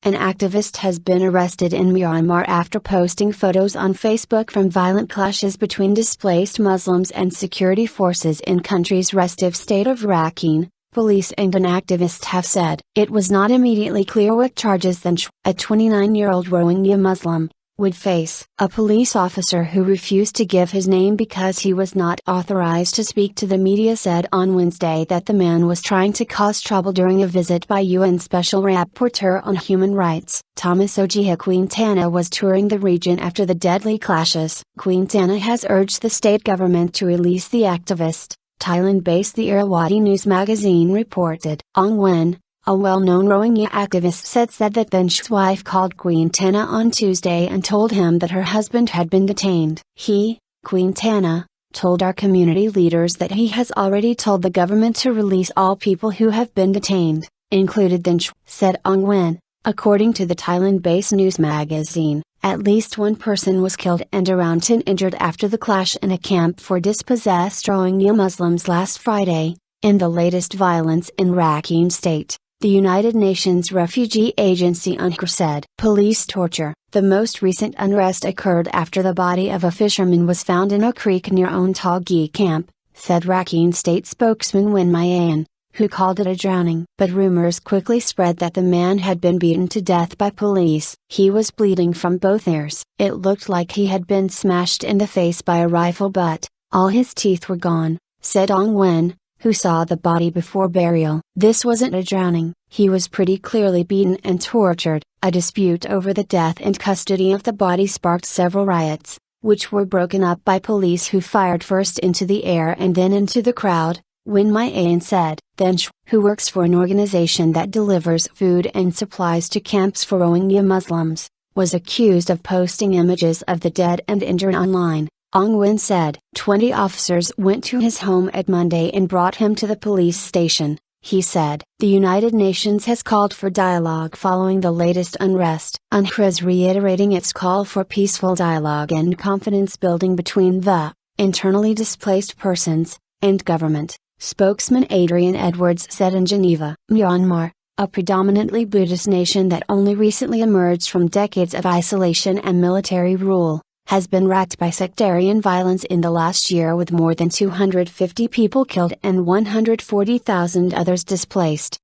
An activist has been arrested in Myanmar after posting photos on Facebook from violent clashes between displaced Muslims and security forces in country's restive state of Rakhine, police and an activist have said. It was not immediately clear what charges Than Shwe, a 29-year-old Rohingya Muslim, would face. A police officer who refused to give his name because he was not authorized to speak to the media said on Wednesday that the man was trying to cause trouble during a visit by UN Special Rapporteur on Human Rights. Tomas Ojea Quintana was touring the region after the deadly clashes. Quintana has urged the state government to release the activist, Thailand-based the Irrawaddy newsmagazine reported. Aung Win, a well-known Rohingya activist said that Than Shwe's wife called Quintana on Tuesday and told him that her husband had been detained. He, Quintana, told our community leaders that he has already told the government to release all people who have been detained, included Than Shwe, said Aung Win. According to the Thailand-based newsmagazine, at least one person was killed and around 10 injured after the clash in a camp for dispossessed Rohingya Muslims last Friday, in the latest violence in Rakhine State. The United Nations Refugee Agency UNHCR said. Police torture. The most recent unrest occurred after the body of a fisherman was found in a creek near Ontagi camp, said Rakhine State spokesman Win Myint, who called it a drowning. But rumors quickly spread that the man had been beaten to death by police. He was bleeding from both ears. It looked like he had been smashed in the face by a rifle, but all his teeth were gone, said Aung Win, who saw the body before burial. This wasn't a drowning, he was pretty clearly beaten and tortured. A dispute over the death and custody of the body sparked several riots, which were broken up by police who fired first into the air and then into the crowd, Win Myint said. Than Shwe, who works for an organization that delivers food and supplies to camps for Rohingya Muslims, was accused of posting images of the dead and injured online. Aung Win said 20 officers went to his home at Monday and brought him to the police station. He said, the United Nations has called for dialogue following the latest unrest. UNHCR is reiterating its call for peaceful dialogue and confidence building between the internally displaced persons and government, spokesman Adrian Edwards said in Geneva. Myanmar, a predominantly Buddhist nation that only recently emerged from decades of isolation and military rule, has been racked by sectarian violence in the last year, with more than 250 people killed and 140,000 others displaced.